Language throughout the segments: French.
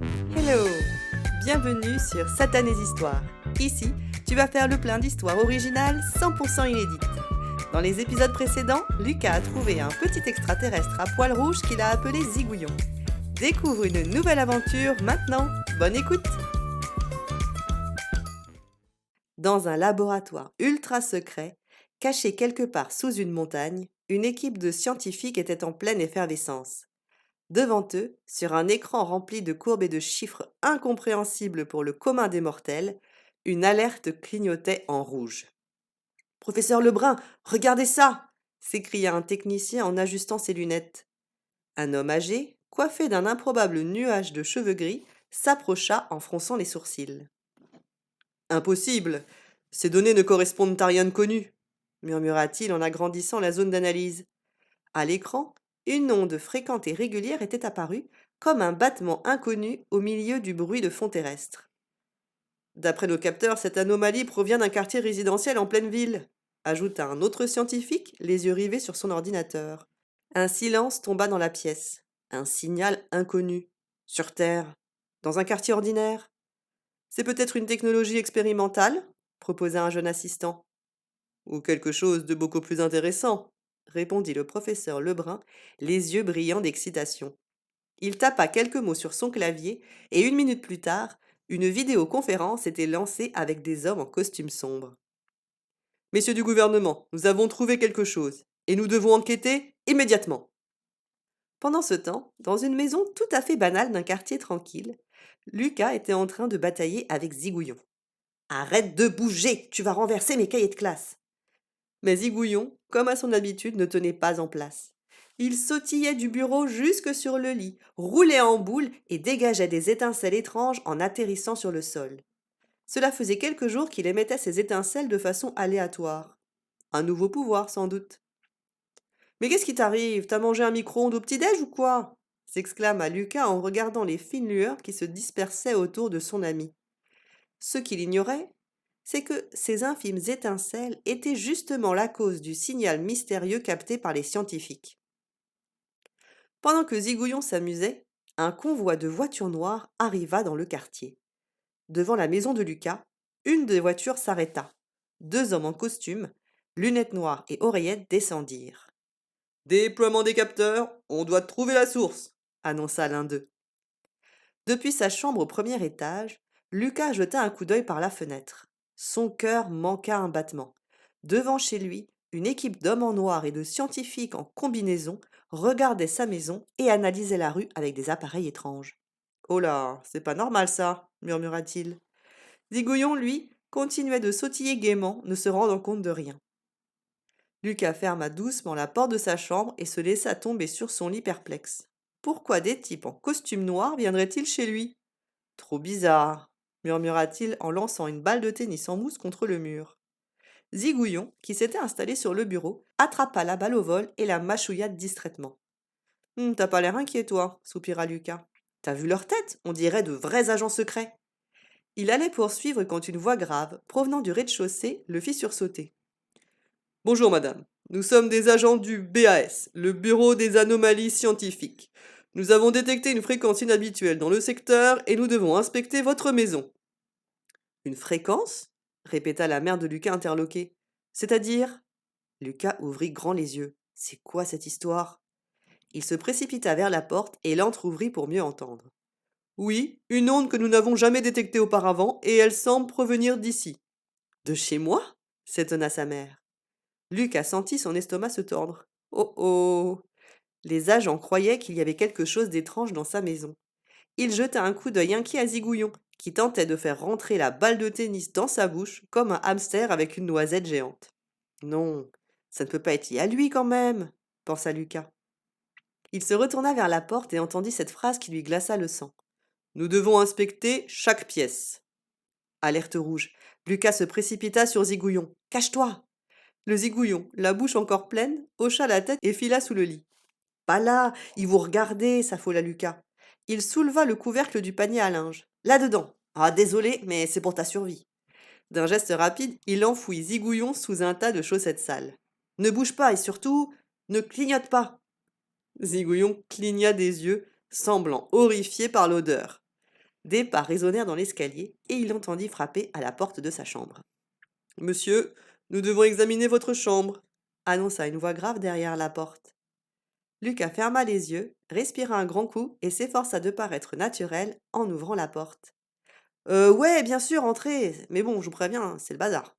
Hello! Bienvenue sur Satanés Histoires. Ici, tu vas faire le plein d'histoires originales 100% inédites. Dans les épisodes précédents, Lucas a trouvé un petit extraterrestre à poils rouges qu'il a appelé Zigouillon. Découvre une nouvelle aventure maintenant. Bonne écoute! Dans un laboratoire ultra secret, caché quelque part sous une montagne, une équipe de scientifiques était en pleine effervescence. Devant eux, sur un écran rempli de courbes et de chiffres incompréhensibles pour le commun des mortels, une alerte clignotait en rouge. Professeur Lebrun, regardez ça! S'écria un technicien en ajustant ses lunettes. Un homme âgé, coiffé d'un improbable nuage de cheveux gris, s'approcha en fronçant les sourcils. Impossible! Ces données ne correspondent à rien de connu, murmura-t-il en agrandissant la zone d'analyse. À l'écran, une onde fréquente et régulière était apparue, comme un battement inconnu au milieu du bruit de fond terrestre. D'après nos capteurs, cette anomalie provient d'un quartier résidentiel en pleine ville, ajouta un autre scientifique, les yeux rivés sur son ordinateur. Un silence tomba dans la pièce. Un signal inconnu. Sur Terre. Dans un quartier ordinaire. C'est peut-être une technologie expérimentale, proposa un jeune assistant. Ou quelque chose de beaucoup plus intéressant, répondit le professeur Lebrun, les yeux brillants d'excitation. Il tapa quelques mots sur son clavier et 1 minute plus tard, une vidéoconférence était lancée avec des hommes en costume sombre. Messieurs du gouvernement, nous avons trouvé quelque chose et nous devons enquêter immédiatement. Pendant ce temps, dans une maison tout à fait banale d'un quartier tranquille, Lucas était en train de batailler avec Zigouillon. Arrête de bouger, tu vas renverser mes cahiers de classe. Mais Zigouillon, comme à son habitude, ne tenait pas en place. Il sautillait du bureau jusque sur le lit, roulait en boule et dégageait des étincelles étranges en atterrissant sur le sol. Cela faisait quelques jours qu'il émettait ces étincelles de façon aléatoire. Un nouveau pouvoir, sans doute. Mais qu'est-ce qui t'arrive? T'as mangé un micro-ondes au petit-déj ou quoi? S'exclama Lucas en regardant les fines lueurs qui se dispersaient autour de son ami. Ce qu'il ignorait, c'est que ces infimes étincelles étaient justement la cause du signal mystérieux capté par les scientifiques. Pendant que Zigouillon s'amusait, un convoi de voitures noires arriva dans le quartier. Devant la maison de Lucas, une des voitures s'arrêta. 2 hommes en costume, lunettes noires et oreillettes descendirent. Déploiement des capteurs, on doit trouver la source, annonça l'un d'eux. Depuis sa chambre au premier étage, Lucas jeta un coup d'œil par la fenêtre. Son cœur manqua un battement. Devant chez lui, une équipe d'hommes en noir et de scientifiques en combinaison regardait sa maison et analysait la rue avec des appareils étranges. Oh là, c'est pas normal ça, murmura-t-il. Zigouillon, lui, continuait de sautiller gaiement, ne se rendant compte de rien. Lucas ferma doucement la porte de sa chambre et se laissa tomber sur son lit perplexe. Pourquoi des types en costume noir viendraient-ils chez lui? Trop bizarre, murmura-t-il en lançant une balle de tennis en mousse contre le mur. Zigouillon, qui s'était installé sur le bureau, attrapa la balle au vol et la mâchouilla distraitement. T'as pas l'air inquiet, toi, soupira Lucas. T'as vu leur tête? On dirait de vrais agents secrets. Il allait poursuivre quand une voix grave, provenant du rez-de-chaussée, le fit sursauter. Bonjour, madame. Nous sommes des agents du BAS, le Bureau des anomalies scientifiques. Nous avons détecté une fréquence inhabituelle dans le secteur et nous devons inspecter votre maison. Une fréquence? Répéta la mère de Lucas interloquée. C'est-à-dire? Lucas ouvrit grand les yeux. C'est quoi cette histoire? Il se précipita vers la porte et l'entr'ouvrit pour mieux entendre. Oui, une onde que nous n'avons jamais détectée auparavant et elle semble provenir d'ici. De chez moi? S'étonna sa mère. Lucas sentit son estomac se tordre. Oh oh! Les agents croyaient qu'il y avait quelque chose d'étrange dans sa maison. Il jeta un coup d'œil inquiet à Zigouillon, qui tentait de faire rentrer la balle de tennis dans sa bouche comme un hamster avec une noisette géante. Non, ça ne peut pas être lié à lui quand même, pensa Lucas. Il se retourna vers la porte et entendit cette phrase qui lui glaça le sang. Nous devons inspecter chaque pièce. Alerte rouge. Lucas se précipita sur Zigouillon. Cache-toi! Le Zigouillon, la bouche encore pleine, hocha la tête et fila sous le lit. Pas là, ils vous regardaient, s'affola Lucas. Il souleva le couvercle du panier à linge. Là-dedans. Ah, désolé, mais c'est pour ta survie. D'un geste rapide, il enfouit Zigouillon sous un tas de chaussettes sales. Ne bouge pas et surtout, ne clignote pas. Zigouillon cligna des yeux, semblant horrifié par l'odeur. Des pas résonnèrent dans l'escalier et il entendit frapper à la porte de sa chambre. Monsieur, nous devons examiner votre chambre, annonça une voix grave derrière la porte. Lucas ferma les yeux, respira un grand coup et s'efforça de paraître naturel en ouvrant la porte. Ouais, bien sûr, entrez, mais bon, je vous préviens, c'est le bazar.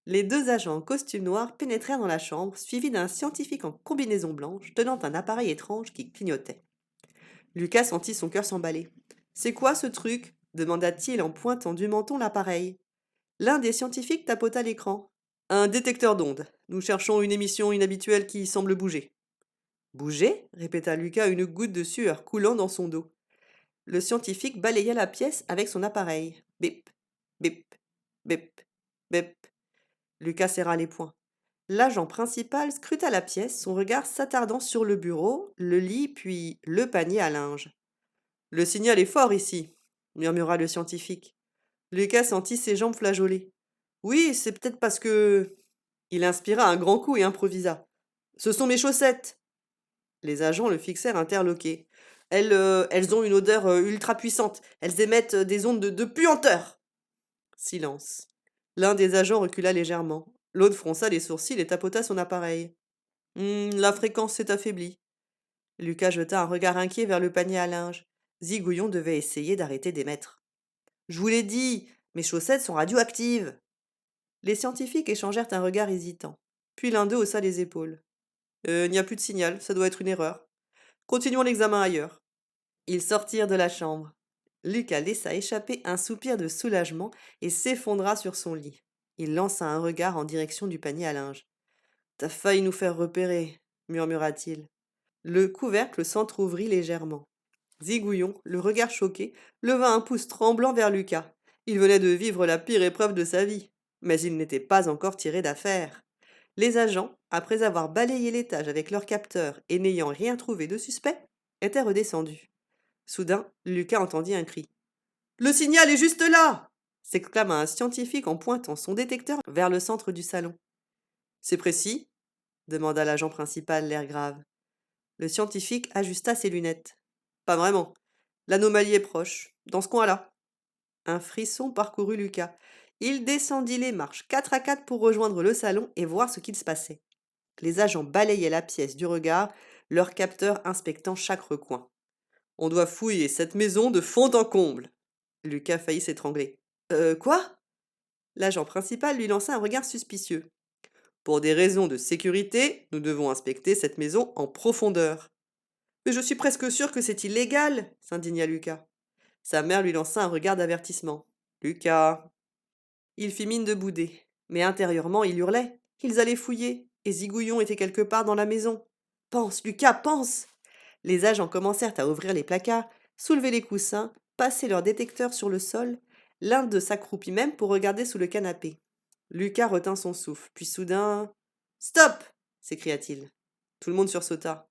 Les deux agents en costume noir pénétrèrent dans la chambre, suivis d'un scientifique en combinaison blanche tenant un appareil étrange qui clignotait. Lucas sentit son cœur s'emballer. C'est quoi ce truc demanda-t-il en pointant du menton l'appareil. L'un des scientifiques tapota l'écran. Un détecteur d'ondes. Nous cherchons une émission inhabituelle qui semble bouger. Bouger répéta Lucas, une goutte de sueur coulant dans son dos. Le scientifique balaya la pièce avec son appareil. Bip, bip, bip, bip. Lucas serra les poings. L'agent principal scruta la pièce, son regard s'attardant sur le bureau, le lit, puis le panier à linge. Le signal est fort ici, murmura le scientifique. Lucas sentit ses jambes flageoler. Oui, c'est peut-être parce que. Il inspira un grand coup et improvisa. Ce sont mes chaussettes. Les agents le fixèrent interloqués. Elles ont une odeur ultra puissante. Elles émettent des ondes de puanteur. Silence. L'un des agents recula légèrement. L'autre fronça les sourcils et tapota son appareil. La fréquence s'est affaiblie. Lucas jeta un regard inquiet vers le panier à linge. Zigouillon devait essayer d'arrêter d'émettre. Je vous l'ai dit, mes chaussettes sont radioactives. Les scientifiques échangèrent un regard hésitant. Puis l'un d'eux haussa les épaules. Il n'y a plus de signal, ça doit être une erreur. Continuons l'examen ailleurs. Ils sortirent de la chambre. Lucas laissa échapper un soupir de soulagement et s'effondra sur son lit. Il lança un regard en direction du panier à linge. T'as failli nous faire repérer, murmura-t-il. Le couvercle s'entr'ouvrit légèrement. Zigouillon, le regard choqué, leva un pouce tremblant vers Lucas. Il venait de vivre la pire épreuve de sa vie, mais il n'était pas encore tiré d'affaire. Les agents, après avoir balayé l'étage avec leur capteur et n'ayant rien trouvé de suspect, étaient redescendus. Soudain, Lucas entendit un cri. Le signal est juste là s'exclama un scientifique en pointant son détecteur vers le centre du salon. C'est précis demanda l'agent principal, l'air grave. Le scientifique ajusta ses lunettes. Pas vraiment. L'anomalie est proche, dans ce coin-là. Un frisson parcourut Lucas. Il descendit les marches 4 à 4 pour rejoindre le salon et voir ce qu'il se passait. Les agents balayaient la pièce du regard, leur capteur inspectant chaque recoin. On doit fouiller cette maison de fond en comble. Lucas faillit s'étrangler. Quoi? L'agent principal lui lança un regard suspicieux. Pour des raisons de sécurité, nous devons inspecter cette maison en profondeur. Mais je suis presque sûr que c'est illégal, s'indigna Lucas. Sa mère lui lança un regard d'avertissement. Lucas. Il fit mine de bouder, mais intérieurement il hurlait. Ils allaient fouiller, et Zigouillon était quelque part dans la maison. Pense, Lucas, pense! Les agents commencèrent à ouvrir les placards, soulever les coussins, passer leur détecteur sur le sol. L'un d'eux s'accroupit même pour regarder sous le canapé. Lucas retint son souffle, puis soudain. Stop! S'écria-t-il. Tout le monde sursauta.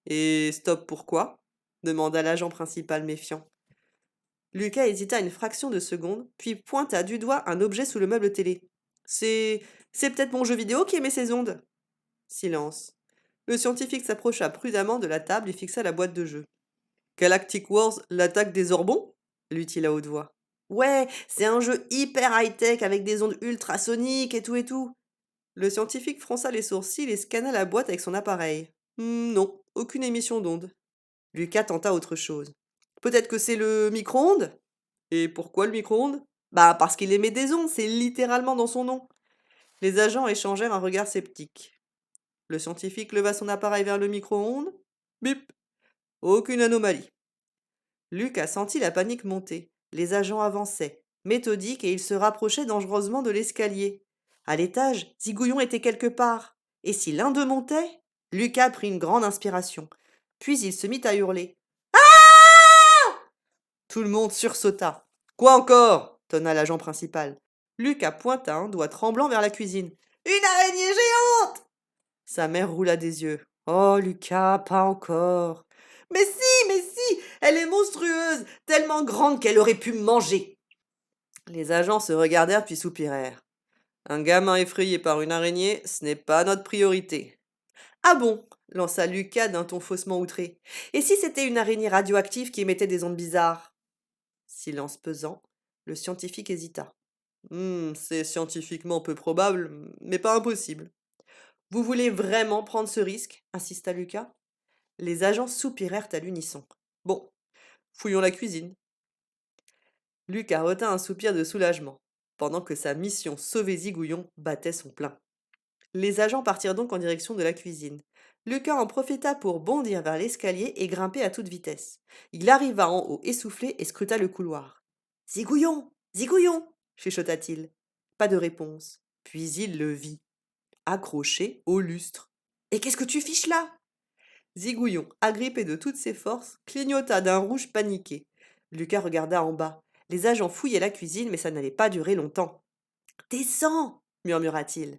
Et stop pourquoi? Demanda l'agent principal méfiant. Lucas hésita une fraction de seconde, puis pointa du doigt un objet sous le meuble télé. C'est. C'est peut-être mon jeu vidéo qui émet ces ondes. Silence. Le scientifique s'approcha prudemment de la table et fixa la boîte de jeu. Galactic Wars, l'attaque des Orbons lut-il à haute voix. Ouais, c'est un jeu hyper high-tech avec des ondes ultrasoniques et tout et tout. Le scientifique fronça les sourcils et scanna la boîte avec son appareil. Non, aucune émission d'ondes. Lucas tenta autre chose. Peut-être que c'est le micro-ondes? Et pourquoi le micro-ondes? Bah parce qu'il émet des ondes, c'est littéralement dans son nom. Les agents échangèrent un regard sceptique. Le scientifique leva son appareil vers le micro-ondes. Bip! Aucune anomalie. Lucas sentit la panique monter. Les agents avançaient, méthodiques, et ils se rapprochaient dangereusement de l'escalier. À l'étage, Zigouillon était quelque part. Et si l'un d'eux montait? Lucas prit une grande inspiration. Puis il se mit à hurler. Tout le monde sursauta. Quoi encore? Tonna l'agent principal. Lucas pointa un doigt tremblant vers la cuisine. Une araignée géante! Sa mère roula des yeux. Oh, Lucas, pas encore. Mais si, elle est monstrueuse, tellement grande qu'elle aurait pu me manger. Les agents se regardèrent puis soupirèrent. Un gamin effrayé par une araignée, ce n'est pas notre priorité. Ah bon? Lança Lucas d'un ton faussement outré. Et si c'était une araignée radioactive qui émettait des ondes bizarres? Silence pesant, le scientifique hésita. C'est scientifiquement peu probable, mais pas impossible. Vous voulez vraiment prendre ce risque? Insista Lucas. Les agents soupirèrent à l'unisson. Bon, fouillons la cuisine. Lucas retint un soupir de soulagement, pendant que sa mission sauver Zigouillon battait son plein. Les agents partirent donc en direction de la cuisine. Lucas en profita pour bondir vers l'escalier et grimper à toute vitesse. Il arriva en haut essoufflé et scruta le couloir. Zigouillon! Zigouillon! chuchota-t-il. Pas de réponse. Puis il le vit, accroché au lustre. Et qu'est-ce que tu fiches là? Zigouillon, agrippé de toutes ses forces, clignota d'un rouge paniqué. Lucas regarda en bas. Les agents fouillaient la cuisine, mais ça n'allait pas durer longtemps. Descends! murmura-t-il.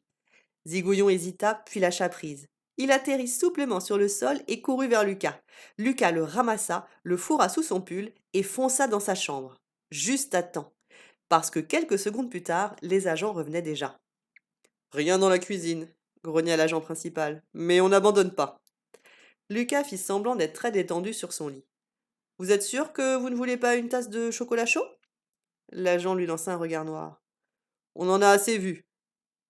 Zigouillon hésita, puis lâcha prise. Il atterrit souplement sur le sol et courut vers Lucas. Lucas le ramassa, le fourra sous son pull et fonça dans sa chambre. Juste à temps, parce que quelques secondes plus tard, les agents revenaient déjà. Rien dans la cuisine, grogna l'agent principal, mais on n'abandonne pas. Lucas fit semblant d'être très détendu sur son lit. Vous êtes sûr que vous ne voulez pas une tasse de chocolat chaud? L'agent lui lança un regard noir. On en a assez vu.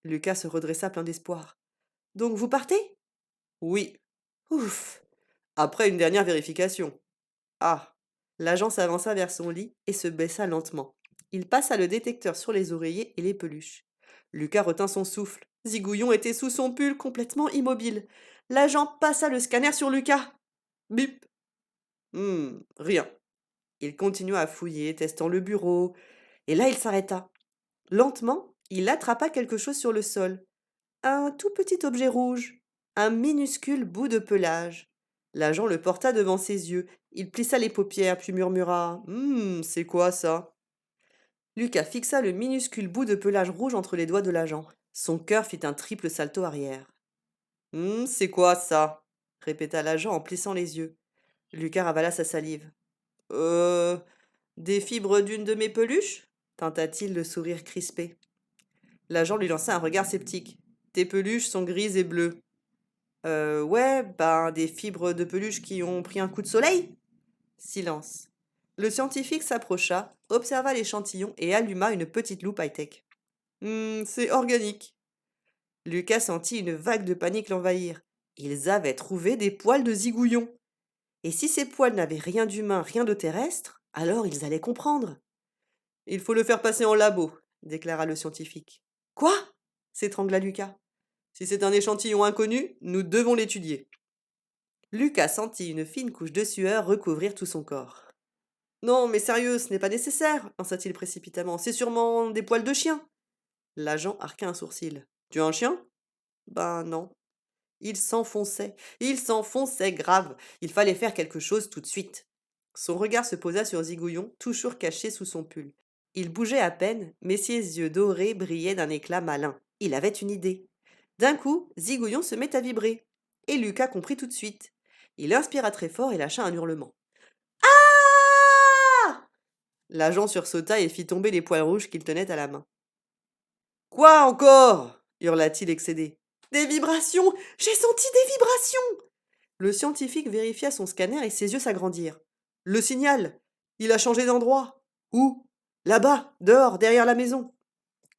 Lucas se redressa plein d'espoir. Donc vous partez? Oui. Ouf. Après une dernière vérification. Ah. L'agent s'avança vers son lit et se baissa lentement. Il passa le détecteur sur les oreillers et les peluches. Lucas retint son souffle. Zigouillon était sous son pull, complètement immobile. L'agent passa le scanner sur Lucas. Bip. Rien. Il continua à fouiller, testant le bureau. Et là, il s'arrêta. Lentement, il attrapa quelque chose sur le sol. Un tout petit objet rouge. Un minuscule bout de pelage. L'agent le porta devant ses yeux. Il plissa les paupières, puis murmura. C'est quoi ça? Lucas fixa le minuscule bout de pelage rouge entre les doigts de l'agent. Son cœur fit un triple salto arrière. C'est quoi ça? Répéta l'agent en plissant les yeux. Lucas avala sa salive. Des fibres d'une de mes peluches? Tenta-t-il le sourire crispé. L'agent lui lança un regard sceptique. Tes peluches sont grises et bleues. Ouais, des fibres de peluche qui ont pris un coup de soleil? Silence. Le scientifique s'approcha, observa l'échantillon et alluma une petite loupe high-tech. C'est organique. Lucas sentit une vague de panique l'envahir. Ils avaient trouvé des poils de zigouillon. Et si ces poils n'avaient rien d'humain, rien de terrestre, alors ils allaient comprendre. Il faut le faire passer en labo, déclara le scientifique. Quoi? S'étrangla Lucas. Si c'est un échantillon inconnu, nous devons l'étudier. Lucas sentit une fine couche de sueur recouvrir tout son corps. Non, mais sérieux, ce n'est pas nécessaire, lança-t-il précipitamment. C'est sûrement des poils de chien. L'agent arqua un sourcil. Tu as un chien? Ben non. Il s'enfonçait grave. Il fallait faire quelque chose tout de suite. Son regard se posa sur Zigouillon, toujours caché sous son pull. Il bougeait à peine, mais ses yeux dorés brillaient d'un éclat malin. Il avait une idée. D'un coup, Zigouillon se met à vibrer. Et Lucas comprit tout de suite. Il inspira très fort et lâcha un hurlement. Ah! L'agent sursauta et fit tomber les poils rouges qu'il tenait à la main. Quoi encore? Hurla-t-il excédé. Des vibrations! J'ai senti des vibrations! Le scientifique vérifia son scanner et ses yeux s'agrandirent. Le signal! Il a changé d'endroit! Où? Là-bas, dehors, derrière la maison.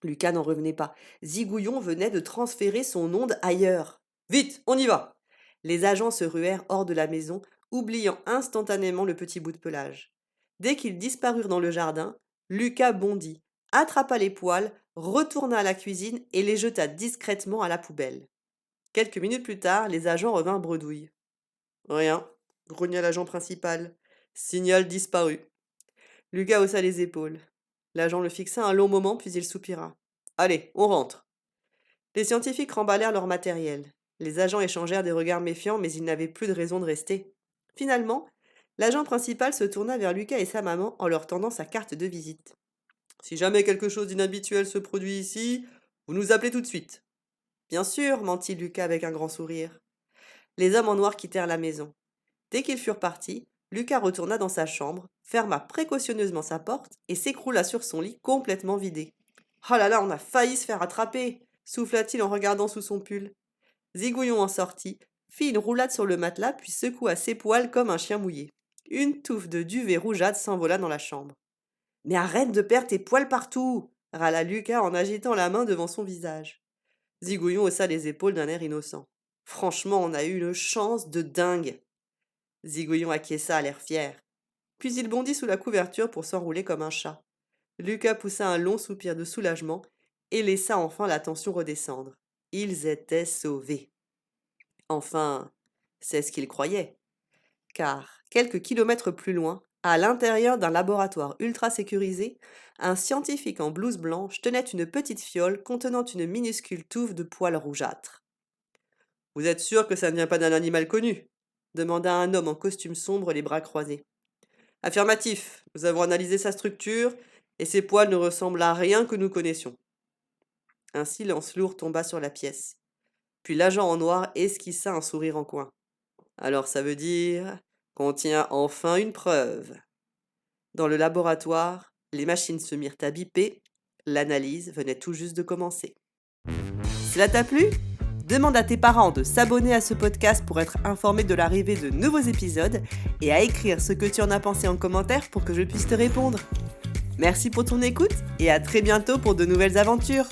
Lucas n'en revenait pas. Zigouillon venait de transférer son onde ailleurs. Vite, on y va! Les agents se ruèrent hors de la maison, oubliant instantanément le petit bout de pelage. Dès qu'ils disparurent dans le jardin, Lucas bondit, attrapa les poils, retourna à la cuisine et les jeta discrètement à la poubelle. Quelques minutes plus tard, les agents revinrent bredouille. Rien, grogna l'agent principal. Signal disparu. Lucas haussa les épaules. L'agent le fixa un long moment, puis il soupira. Allez, on rentre. Les scientifiques remballèrent leur matériel. Les agents échangèrent des regards méfiants, mais ils n'avaient plus de raison de rester. Finalement, l'agent principal se tourna vers Lucas et sa maman en leur tendant sa carte de visite. Si jamais quelque chose d'inhabituel se produit ici, vous nous appelez tout de suite. Bien sûr, mentit Lucas avec un grand sourire. Les hommes en noir quittèrent la maison. Dès qu'ils furent partis, Lucas retourna dans sa chambre, ferma précautionneusement sa porte et s'écroula sur son lit complètement vidé. Oh là là, on a failli se faire attraper, souffla-t-il en regardant sous son pull. Zigouillon en sortit, fit une roulade sur le matelas puis secoua ses poils comme un chien mouillé. Une touffe de duvet rougeâtre s'envola dans la chambre. Mais arrête de perdre tes poils partout, râla Lucas en agitant la main devant son visage. Zigouillon haussa les épaules d'un air innocent. Franchement, on a eu une chance de dingue. Zigouillon acquiesça à l'air fier. Puis il bondit sous la couverture pour s'enrouler comme un chat. Lucas poussa un long soupir de soulagement et laissa enfin la tension redescendre. Ils étaient sauvés. Enfin, c'est ce qu'ils croyaient. Car, quelques kilomètres plus loin, à l'intérieur d'un laboratoire ultra sécurisé, un scientifique en blouse blanche tenait une petite fiole contenant une minuscule touffe de poils rougeâtres. « Vous êtes sûr que ça ne vient pas d'un animal connu ?» demanda un homme en costume sombre, les bras croisés. « Affirmatif, nous avons analysé sa structure et ses poils ne ressemblent à rien que nous connaissions. » Un silence lourd tomba sur la pièce. Puis l'agent en noir esquissa un sourire en coin. « Alors ça veut dire qu'on tient enfin une preuve. » Dans le laboratoire, les machines se mirent à biper. L'analyse venait tout juste de commencer. Cela t'a plu ? Demande à tes parents de s'abonner à ce podcast pour être informé de l'arrivée de nouveaux épisodes et à écrire ce que tu en as pensé en commentaire pour que je puisse te répondre. Merci pour ton écoute et à très bientôt pour de nouvelles aventures.